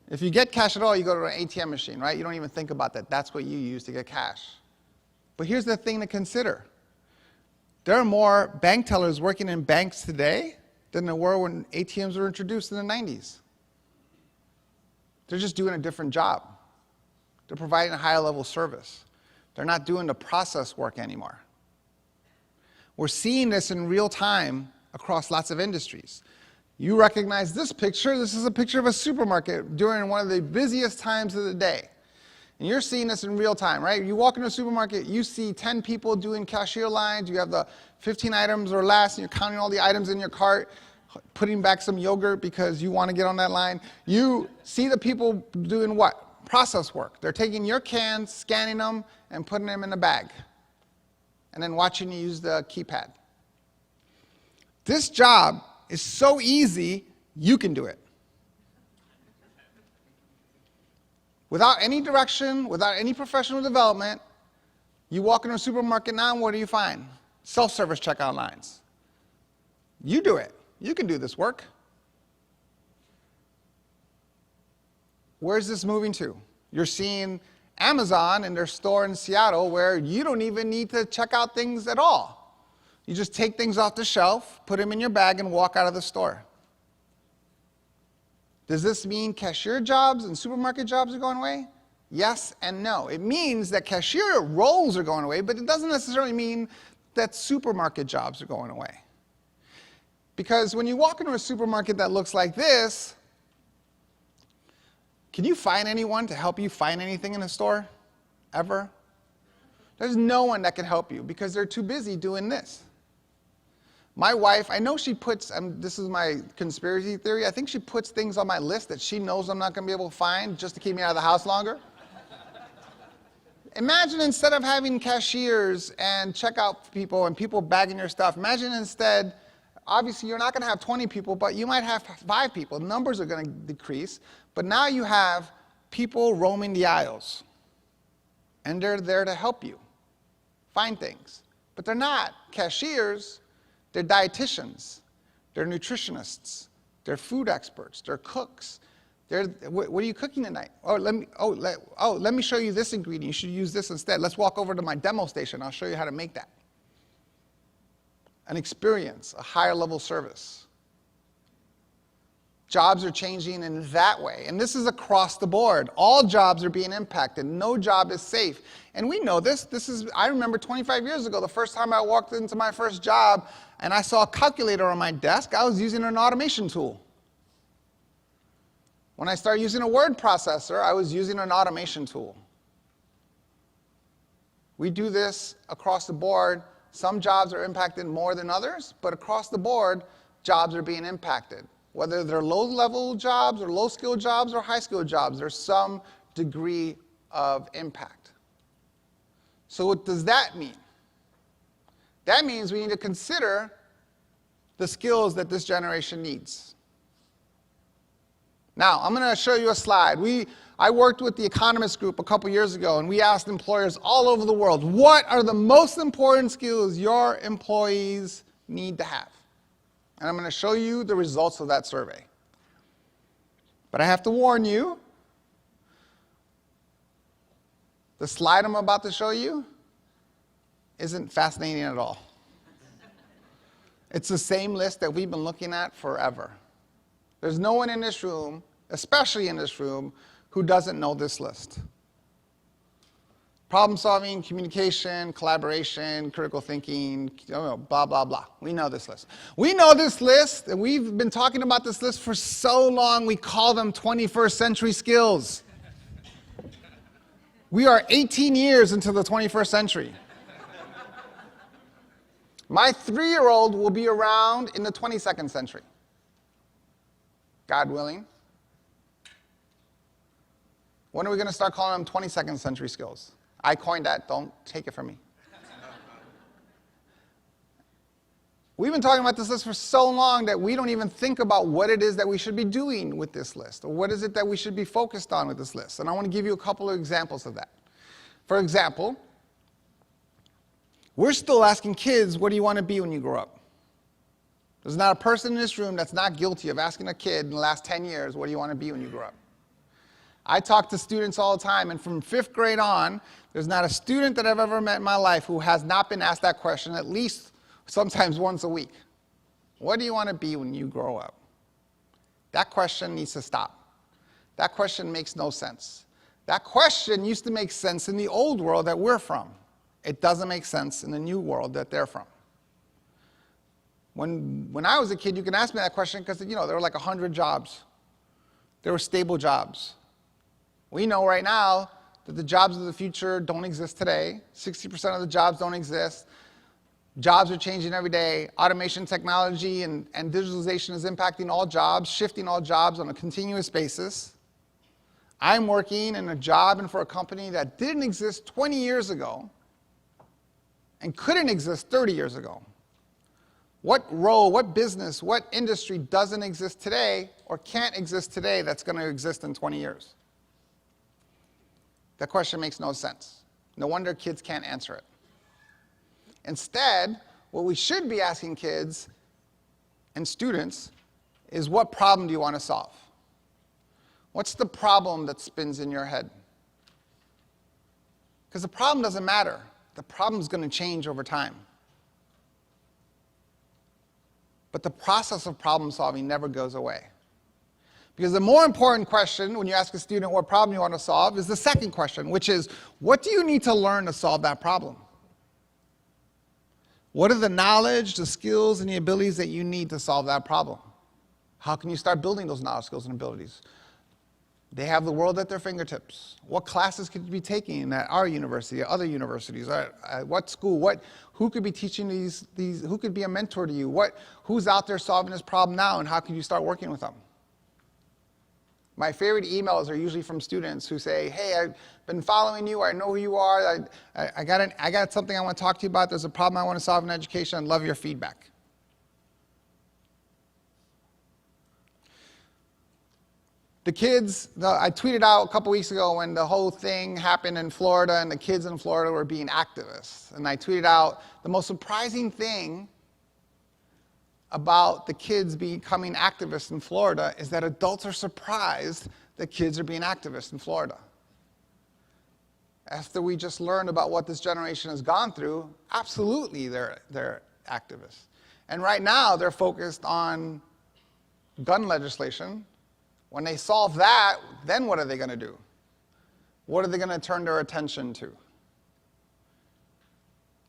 [SPEAKER 1] If you get cash at all, you go to an ATM machine, right? You don't even think about that. That's what you use to get cash. But here's the thing to consider. There are more bank tellers working in banks today than there were when ATMs were introduced in the 90s. They're just doing a different job. They're providing a higher level service. They're not doing the process work anymore. We're seeing this in real time across lots of industries. You recognize this picture. This is a picture of a supermarket during one of the busiest times of the day. And you're seeing this in real time, right? You walk into a supermarket, you see 10 people doing cashier lines, you have the 15 items or less, and you're counting all the items in your cart, putting back some yogurt because you want to get on that line. You see the people doing what? Process work. They're taking your cans, scanning them, and putting them in a bag, and then watching you use the keypad. This job is so easy, you can do it. Without any direction, without any professional development, you walk into a supermarket now, and what do you find? Self-service checkout lines. You do it. You can do this work. Where's this moving to? You're seeing Amazon in their store in Seattle where you don't even need to check out things at all. You just take things off the shelf, put them in your bag, and walk out of the store. Does this mean cashier jobs and supermarket jobs are going away? Yes and no. It means that cashier roles are going away, but it doesn't necessarily mean that supermarket jobs are going away. Because when you walk into a supermarket that looks like this, can you find anyone to help you find anything in a store? Ever? There's no one that can help you because they're too busy doing this. My wife, I know she puts, this is my conspiracy theory, I think she puts things on my list that she knows I'm not going to be able to find just to keep me out of the house longer. Imagine instead of having cashiers and checkout people and people bagging your stuff, imagine instead, obviously you're not going to have 20 people, but you might have 5 people. Numbers are going to decrease, but now you have people roaming the aisles, and they're there to help you find things. But they're not cashiers, they're dietitians, they're nutritionists, they're food experts, they're cooks. What are you cooking tonight? Let me show you this ingredient. You should use this instead. Let's walk over to my demo station. I'll show you how to make that. An experience, a higher level service. Jobs are changing in that way. And this is across the board. All jobs are being impacted. No job is safe. And we know this. I remember 25 years ago, the first time I walked into my first job and I saw a calculator on my desk, I was using an automation tool. When I started using a word processor, I was using an automation tool. We do this across the board. Some jobs are impacted more than others, but across the board, jobs are being impacted. Whether they're low-level jobs or low-skill jobs or high-skill jobs, there's some degree of impact. So what does that mean? That means we need to consider the skills that this generation needs. Now, I'm going to show you a slide. I worked with the Economist Group a couple years ago, and we asked employers all over the world, what are the most important skills your employees need to have? And I'm going to show you the results of that survey. But I have to warn you, the slide I'm about to show you isn't fascinating at all. It's the same list that we've been looking at forever. There's no one in this room, especially in this room, who doesn't know this list. Problem solving, communication, collaboration, critical thinking, blah, blah, blah. We know this list. We know this list, and we've been talking about this list for so long, we call them 21st century skills. We are 18 years into the 21st century. My 3-year-old will be around in the 22nd century. God willing. When are we going to start calling them 22nd century skills? I coined that. Don't take it from me. We've been talking about this list for so long that we don't even think about what it is that we should be doing with this list, or what is it that we should be focused on with this list. And I want to give you a couple of examples of that. For example, we're still asking kids, what do you want to be when you grow up? There's not a person in this room that's not guilty of asking a kid in the last 10 years, what do you want to be when you grow up? I talk to students all the time, and from 5th grade on, there's not a student that I've ever met in my life who has not been asked that question at least sometimes once a week. What do you want to be when you grow up? That question needs to stop. That question makes no sense. That question used to make sense in the old world that we're from. It doesn't make sense in the new world that they're from. When I was a kid, you can ask me that question because, there were like 100 jobs. There were stable jobs. We know right now that the jobs of the future don't exist today. 60% of the jobs don't exist. Jobs are changing every day. Automation technology and digitalization is impacting all jobs, shifting all jobs on a continuous basis. I'm working in a job and for a company that didn't exist 20 years ago and couldn't exist 30 years ago. What role, what business, what industry doesn't exist today or can't exist today that's going to exist in 20 years? That question makes no sense. No wonder kids can't answer it. Instead, what we should be asking kids and students is, what problem do you want to solve? What's the problem that spins in your head? Because the problem doesn't matter. The problem is going to change over time. But the process of problem solving never goes away. Because the more important question when you ask a student what problem you want to solve is the second question, which is, what do you need to learn to solve that problem? What are the knowledge, the skills, and the abilities that you need to solve that problem? How can you start building those knowledge, skills, and abilities? They have the world at their fingertips. What classes could you be taking at our university, at other universities, at what school? Who could be teaching these? Who could be a mentor to you? Who's out there solving this problem now, and how can you start working with them? My favorite emails are usually from students who say, "Hey, I've been following you. I know who you are. I got something I want to talk to you about. There's a problem I want to solve in education. I'd love your feedback." The kids, I tweeted out a couple weeks ago when the whole thing happened in Florida and the kids in Florida were being activists. And I tweeted out, the most surprising thing about the kids becoming activists in Florida is that adults are surprised that kids are being activists in Florida. After we just learned about what this generation has gone through, absolutely they're activists. And right now they're focused on gun legislation. When they solve that, then what are they going to do? What are they going to turn their attention to?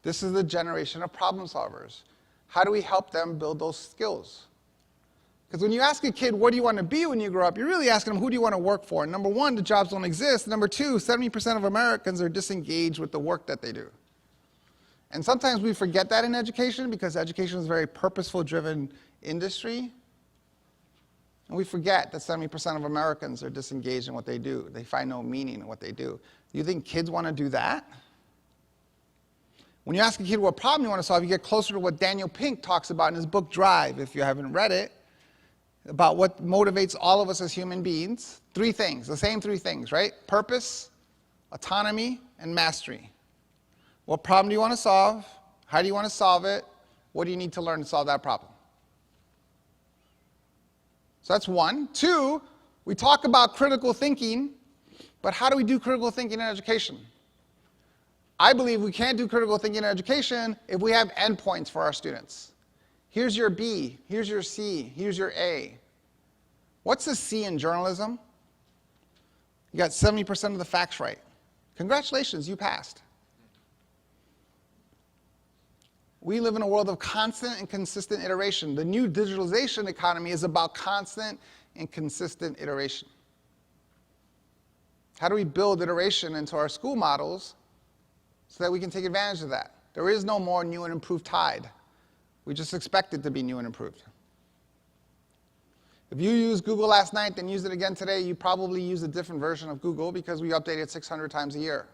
[SPEAKER 1] This is the generation of problem solvers. How do we help them build those skills? Because when you ask a kid, what do you want to be when you grow up, you're really asking them, who do you want to work for? And number one, the jobs don't exist. Number two, 70% of Americans are disengaged with the work that they do. And sometimes we forget that in education because education is a very purposeful driven industry. And we forget that 70% of Americans are disengaged in what they do. They find no meaning in what they do. Do you think kids want to do that? When you ask a kid what problem you want to solve, you get closer to what Daniel Pink talks about in his book Drive, if you haven't read it, about what motivates all of us as human beings. Three things, the same three things, right? Purpose, autonomy, and mastery. What problem do you want to solve? How do you want to solve it? What do you need to learn to solve that problem? So that's one. Two, we talk about critical thinking, but how do we do critical thinking in education? I believe we can't do critical thinking in education if we have endpoints for our students. Here's your B, here's your C, here's your A. What's the C in journalism? You got 70% of the facts right. Congratulations, you passed. We live in a world of constant and consistent iteration. The new digitalization economy is about constant and consistent iteration. How do we build iteration into our school models so that we can take advantage of that? There is no more new and improved tide. We just expect it to be new and improved. If you used Google last night and used it again today, you probably use a different version of Google because we update it 600 times a year.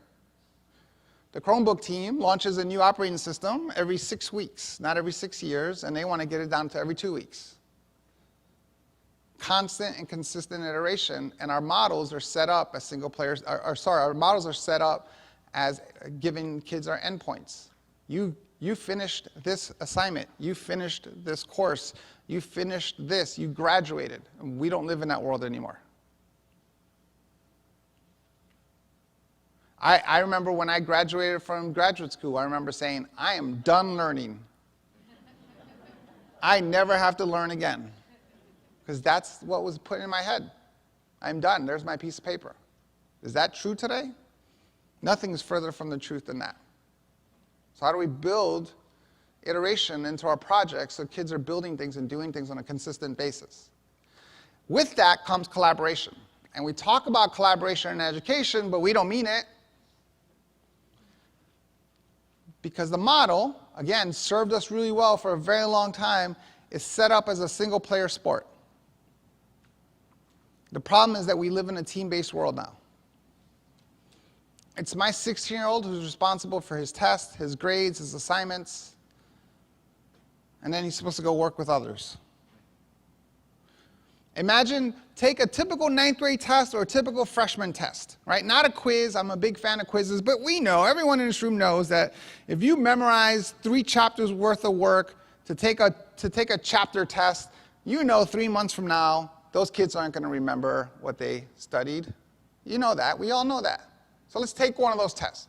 [SPEAKER 1] The Chromebook team launches a new operating system every 6 weeks, not every 6 years, and they want to get it down to every 2 weeks. Constant and consistent iteration, and our models are set up as our models are set up as giving kids our endpoints. You finished this assignment, you finished this course, you finished this, you graduated. We don't live in that world anymore. I remember when I graduated from graduate school, I remember saying, I am done learning. I never have to learn again. Because that's what was put in my head. I'm done. There's my piece of paper. Is that true today? Nothing's further from the truth than that. So how do we build iteration into our projects so kids are building things and doing things on a consistent basis? With that comes collaboration. And we talk about collaboration in education, but we don't mean it. Because the model, again, served us really well for a very long time, is set up as a single-player sport. The problem is that we live in a team-based world now. It's my 16-year-old who's responsible for his tests, his grades, his assignments, and then he's supposed to go work with others. Imagine, take a typical 9th grade test or a typical freshman test, right? Not a quiz. I'm a big fan of quizzes, but we know, everyone in this room knows that if you memorize 3 chapters worth of work to take a chapter test, you know 3 months from now, those kids aren't going to remember what they studied. You know that. We all know that. So let's take one of those tests.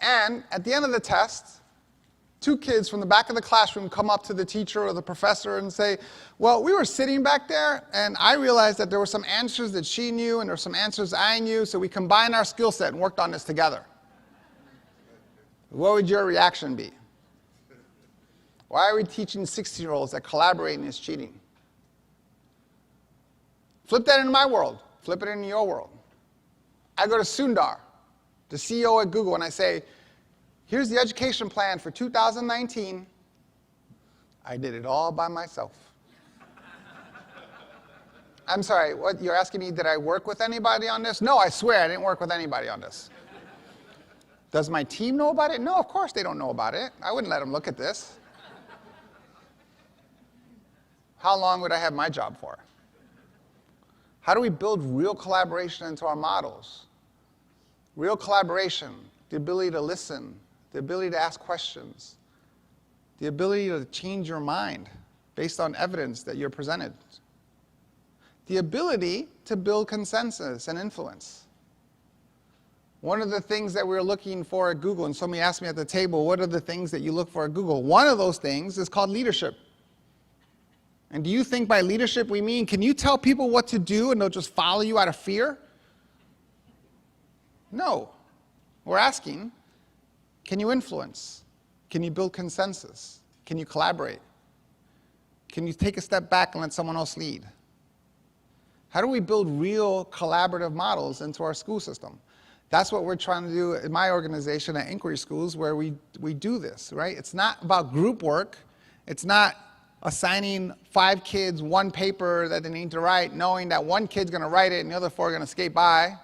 [SPEAKER 1] And at the end of the test, 2 kids from the back of the classroom come up to the teacher or the professor and say, well, we were sitting back there, and I realized that there were some answers that she knew, and there were some answers I knew, so we combined our skill set and worked on this together. What would your reaction be? Why are we teaching 16-year-olds that collaborating is cheating? Flip that into my world. Flip it into your world. I go to Sundar, the CEO at Google, and I say, here's the education plan for 2019. I did it all by myself. I'm sorry, what, you're asking me, did I work with anybody on this? No, I swear I didn't work with anybody on this. Does my team know about it? No, of course they don't know about it. I wouldn't let them look at this. How long would I have my job for? How do we build real collaboration into our models? Real collaboration, the ability to listen, the ability to ask questions, the ability to change your mind based on evidence that you're presented. The ability to build consensus and influence. One of the things that we're looking for at Google, and somebody asked me at the table, what are the things that you look for at Google? One of those things is called leadership. And do you think by leadership we mean, can you tell people what to do and they'll just follow you out of fear? No. We're asking, can you influence? Can you build consensus? Can you collaborate? Can you take a step back and let someone else lead? How do we build real collaborative models into our school system? That's what we're trying to do in my organization at Inquiry Schools, where we do this, right? It's not about group work. It's not assigning 5 kids one paper that they need to write, knowing that one kid's going to write it and the other 4 are going to skate by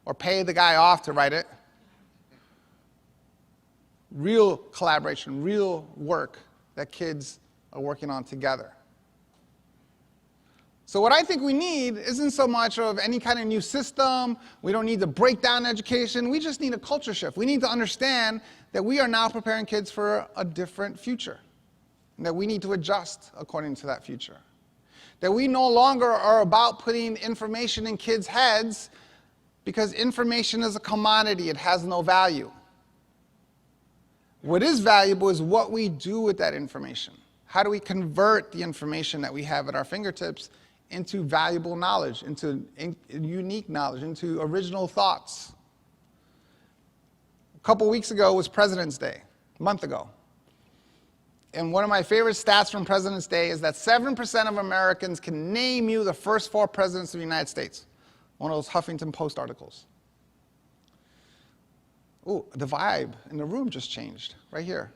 [SPEAKER 1] or pay the guy off to write it. Real collaboration, real work that kids are working on together. So what I think we need isn't so much of any kind of new system. We don't need to break down education. We just need a culture shift. We need to understand that we are now preparing kids for a different future, and that we need to adjust according to that future. That we no longer are about putting information in kids' heads because information is a commodity. It has no value. What is valuable is what we do with that information. How do we convert the information that we have at our fingertips into valuable knowledge, into unique knowledge, into original thoughts? A couple weeks ago was President's Day, a month ago. And one of my favorite stats from President's Day is that 7% of Americans can name you the first 4 presidents of the United States. One of those Huffington Post articles. Ooh, the vibe in the room just changed, right here.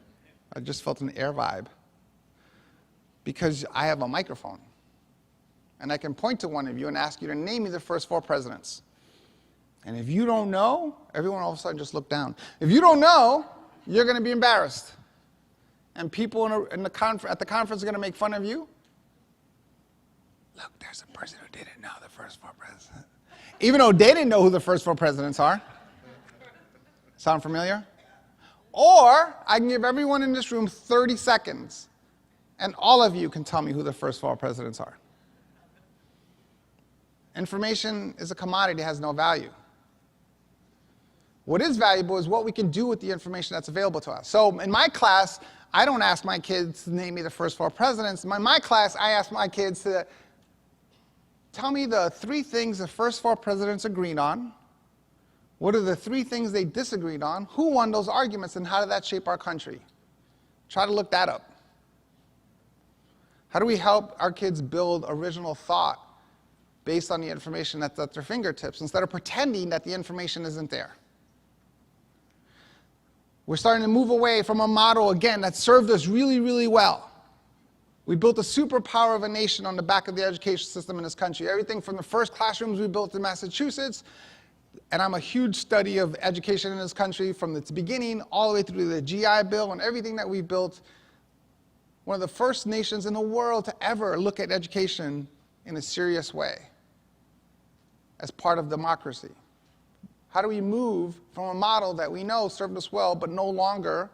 [SPEAKER 1] I just felt an air vibe. Because I have a microphone. And I can point to one of you and ask you to name me the first 4 presidents. And if you don't know, everyone all of a sudden just look down. If you don't know, you're going to be embarrassed. And people at the conference are going to make fun of you. Look, there's a person who didn't know the first 4 presidents. Even though they didn't know who the first 4 presidents are. Sound familiar? Or I can give everyone in this room 30 seconds, and all of you can tell me who the first 4 presidents are. Information is a commodity, it has no value. What is valuable is what we can do with the information that's available to us. So in my class, I don't ask my kids to name me the first 4 presidents. In my class, I ask my kids to tell me the 3 things the first 4 presidents agreed on. What are the 3 things they disagreed on? Who won those arguments, and how did that shape our country? Try to look that up. How do we help our kids build original thought based on the information that's at their fingertips, instead of pretending that the information isn't there? We're starting to move away from a model, again, that served us really, really well. We built a superpower of a nation on the back of the education system in this country. Everything from the first classrooms we built in Massachusetts, and I'm a huge study of education in this country from its beginning all the way through the GI Bill and everything that we built. One of the first nations in the world to ever look at education in a serious way as part of democracy. How do we move from a model that we know served us well but no longer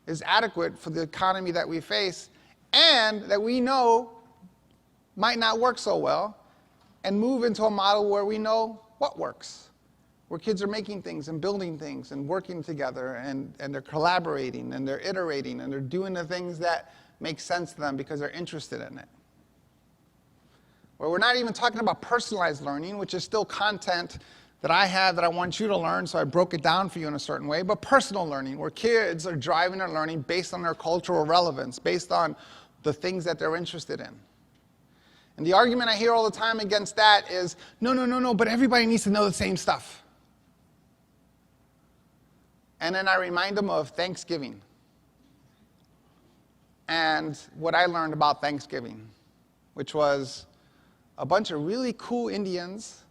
[SPEAKER 1] is adequate for the economy that we face and that we know might not work so well, and move into a model where we know what works, where kids are making things and building things and working together, and they're collaborating and they're iterating and they're doing the things that make sense to them because they're interested in it. Where we're not even talking about personalized learning, which is still content that I have that I want you to learn, so I broke it down for you in a certain way, but personal learning, where kids are driving their learning based on their cultural relevance, based on the things that they're interested in. And the argument I hear all the time against that is, no, but everybody needs to know the same stuff. And then I remind them of Thanksgiving and what I learned about Thanksgiving, which was a bunch of really cool Indians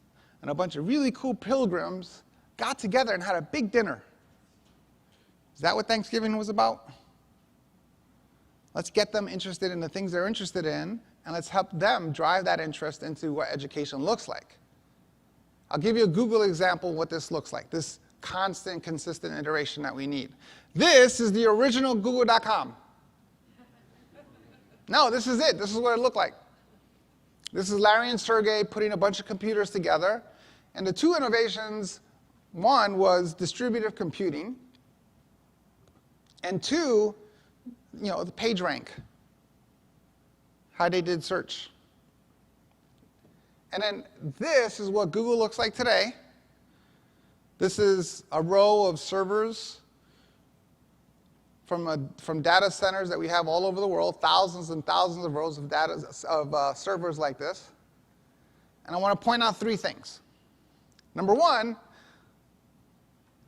[SPEAKER 1] and a bunch of really cool pilgrims got together and had a big dinner. Is that what Thanksgiving was about? Let's get them interested in the things they're interested in, and let's help them drive that interest into what education looks like. I'll give you a Google example of what this looks like, this constant, consistent iteration that we need. This is the original Google.com. No, this is it. This is what it looked like. This is Larry and Sergey putting a bunch of computers together. And the two innovations, one was distributive computing, and two, the page rank, how they did search. And then this is what Google looks like today. This is a row of servers from data centers that we have all over the world, thousands and thousands of rows of servers like this. And I want to point out three things. Number one,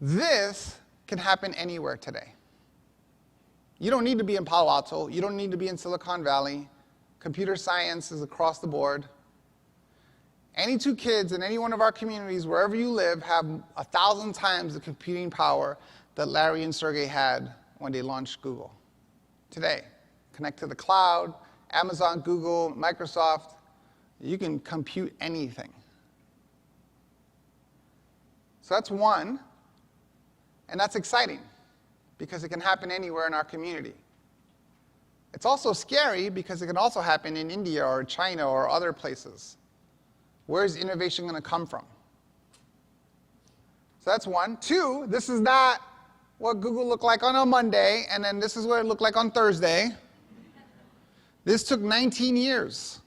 [SPEAKER 1] this can happen anywhere today. You don't need to be in Palo Alto. You don't need to be in Silicon Valley. Computer science is across the board. Any two kids in any one of our communities, wherever you live, have 1,000 times the computing power that Larry and Sergey had when they launched Google. Today, connect to the cloud, Amazon, Google, Microsoft, you can compute anything. So that's one, and that's exciting because it can happen anywhere in our community. It's also scary because it can also happen in India or China or other places. Where is innovation going to come from? So that's one. Two, this is not what Google looked like on a Monday, and then this is what it looked like on Thursday. This took 19 years.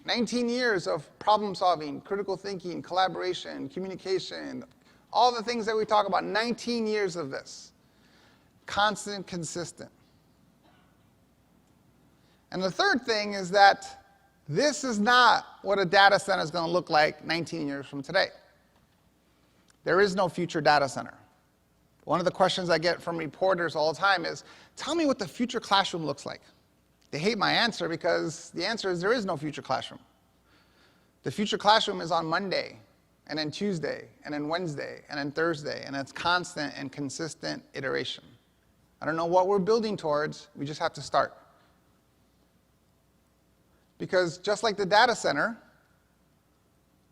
[SPEAKER 1] 19 years of problem solving, critical thinking, collaboration, communication, all the things that we talk about, 19 years of this. Constant, consistent. And the third thing is that this is not what a data center is going to look like 19 years from today. There is no future data center. One of the questions I get from reporters all the time is, tell me what the future classroom looks like. They hate my answer because the answer is there is no future classroom. The future classroom is on Monday, and then Tuesday, and then Wednesday, and then Thursday, and it's constant and consistent iteration. I don't know what we're building towards, we just have to start. Because just like the data center,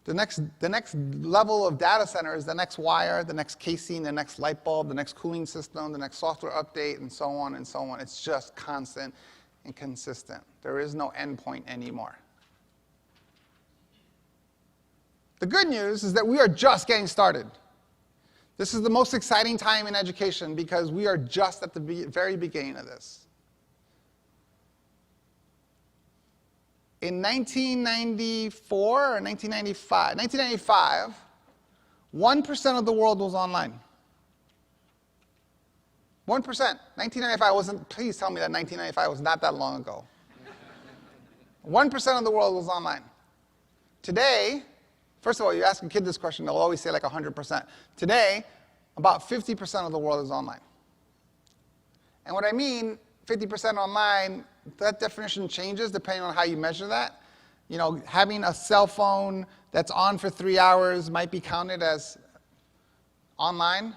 [SPEAKER 1] the next level of data center is the next wire, the next casing, the next light bulb, the next cooling system, the next software update, and so on and so on. It's just constant and consistent. There is no endpoint anymore. The good news is that we are just getting started. This is the most exciting time in education because we are just at the very beginning of this. In 1994 or 1995, 1% of the world was online. 1%. 1995 wasn't, please tell me that 1995 was not that long ago. 1% of the world was online. Today, first of all, you ask a kid this question, they'll always say like 100%. Today, about 50% of the world is online. And what I mean, 50% online, that definition changes depending on how you measure that. Having a cell phone that's on for 3 hours might be counted as online.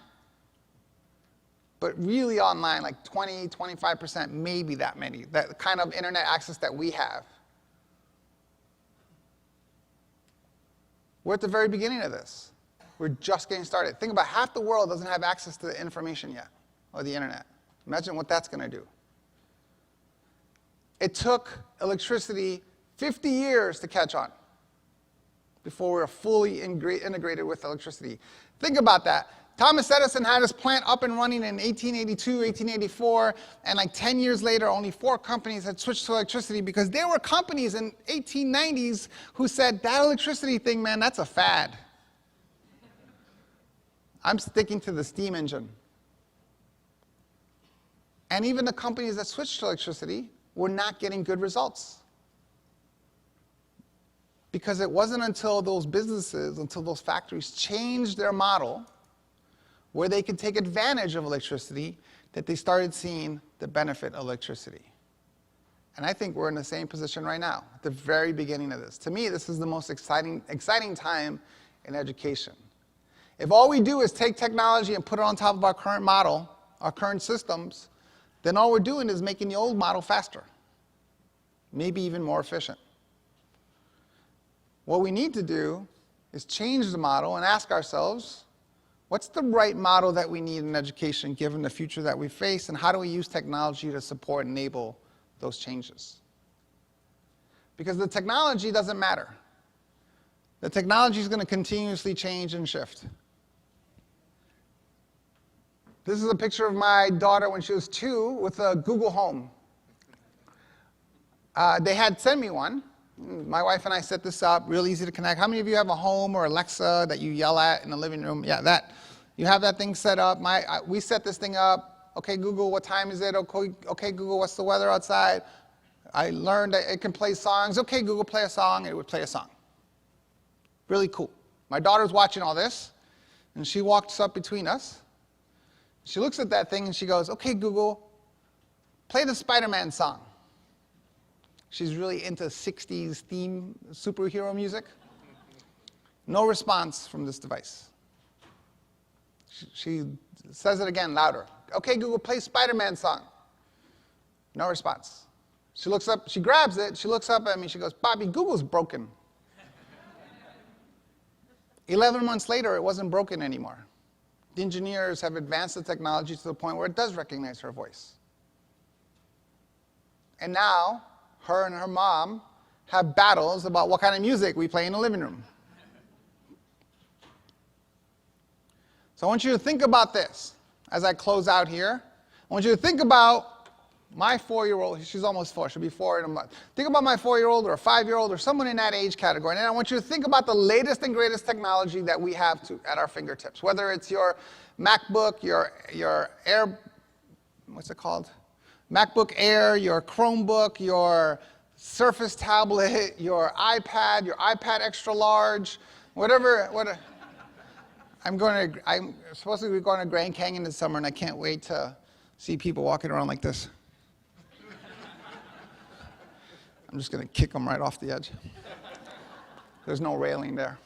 [SPEAKER 1] But really online, like 20, 25%, maybe that many, that kind of internet access that we have. We're at the very beginning of this. We're just getting started. Think about half the world doesn't have access to the information yet, or the internet. Imagine what that's going to do. It took electricity 50 years to catch on before we were fully integrated with electricity. Think about that. Thomas Edison had his plant up and running in 1882, 1884, and like 10 years later, only 4 companies had switched to electricity because there were companies in 1890s who said, that electricity thing, man, that's a fad. I'm sticking to the steam engine. And even the companies that switched to electricity were not getting good results. Because it wasn't until those businesses, until those factories changed their model where they could take advantage of electricity that they started seeing the benefit of electricity. And I think we're in the same position right now, at the very beginning of this. To me, this is the most exciting time in education. If all we do is take technology and put it on top of our current model, our current systems, then all we're doing is making the old model faster, maybe even more efficient. What we need to do is change the model and ask ourselves, what's the right model that we need in education given the future that we face, and how do we use technology to support and enable those changes? Because the technology doesn't matter. The technology is going to continuously change and shift. This is a picture of my daughter when she was 2 with a Google Home. They had sent me one. My wife and I set this up, real easy to connect. How many of you have a Home or Alexa that you yell at in the living room? Yeah, that. You have that thing set up. We set this thing up. Okay, Google, what time is it? Okay, Google, what's the weather outside? I learned that it can play songs. Okay, Google, play a song. It would play a song. Really cool. My daughter's watching all this, and she walks up between us. She looks at that thing, and she goes, okay, Google, play the Spider-Man song. She's really into 60s theme superhero music. No response from this device. She says it again louder. Okay, Google, play Spider-Man song. No response. She looks up, she grabs it, she looks up at me, she goes, Bobby, Google's broken. 11 months later, it wasn't broken anymore. The engineers have advanced the technology to the point where it does recognize her voice. And now, her and her mom have battles about what kind of music we play in the living room. So I want you to think about this as I close out here. I want you to think about my 4-year-old. She's almost 4. She'll be 4 in a month. Think about my 4-year-old or a 5-year-old or someone in that age category. And I want you to think about the latest and greatest technology that we have at our fingertips, whether it's your MacBook, your Air, what's it called? MacBook Air, your Chromebook, your Surface tablet, your iPad extra large, whatever. I'm supposed to be going to Grand Canyon this summer, and I can't wait to see people walking around like this. I'm just going to kick them right off the edge. There's no railing there.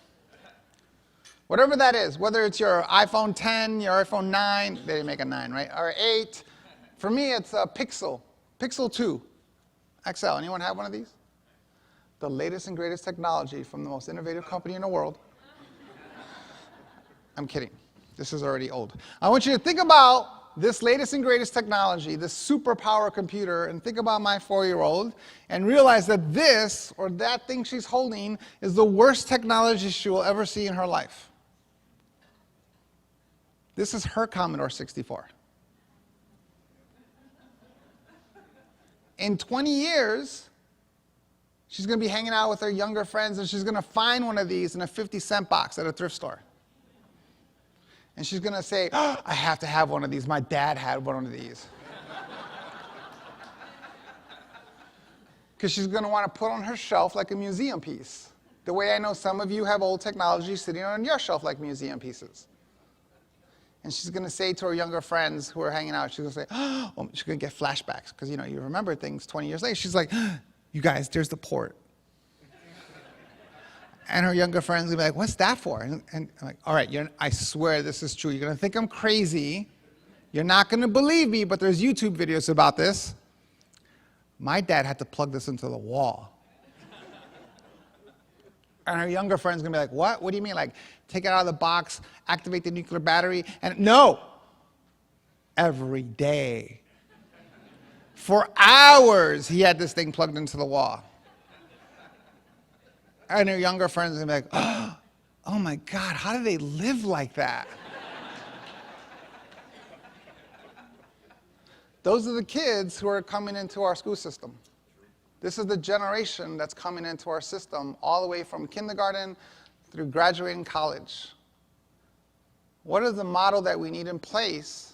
[SPEAKER 1] Whatever that is, whether it's your iPhone 10, your iPhone 9, they didn't make a 9, right? Or 8. For me, it's a Pixel 2 XL. Anyone have one of these? The latest and greatest technology from the most innovative company in the world. I'm kidding. This is already old. I want you to think about this latest and greatest technology, this superpower computer, and think about my 4-year-old and realize that this or that thing she's holding is the worst technology she will ever see in her life. This is her Commodore 64. In 20 years, she's going to be hanging out with her younger friends, and she's going to find one of these in a 50-cent box at a thrift store. And she's going to say, oh, I have to have one of these. My dad had one of these. Because she's going to want to put on her shelf like a museum piece. The way I know some of you have old technology sitting on your shelf like museum pieces. And she's going to say to her younger friends who are hanging out, she's going to say, oh, well, she's going to get flashbacks. Because, you know, you remember things 20 years later. She's like, you guys, there's the port. And her younger friends will be like, what's that for? And I'm like, all right, I swear this is true. You're going to think I'm crazy. You're not going to believe me, but there's YouTube videos about this. My dad had to plug this into the wall. And her younger friend's going to be like, what? What do you mean? Like, take it out of the box, activate the nuclear battery? And no. Every day. For hours, he had this thing plugged into the wall. And her younger friends are going to be like, oh my God, how do they live like that? Those are the kids who are coming into our school system. This is the generation that's coming into our system all the way from kindergarten through graduating college. What is the model that we need in place?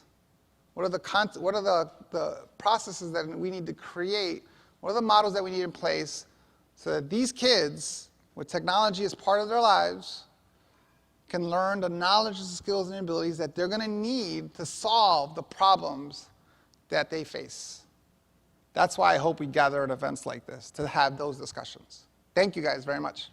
[SPEAKER 1] What are the processes that we need to create? What are the models that we need in place so that these kids with technology as part of their lives can learn the knowledge, the skills, and abilities that they're going to need to solve the problems that they face. That's why I hope we gather at events like this, to have those discussions. Thank you guys very much.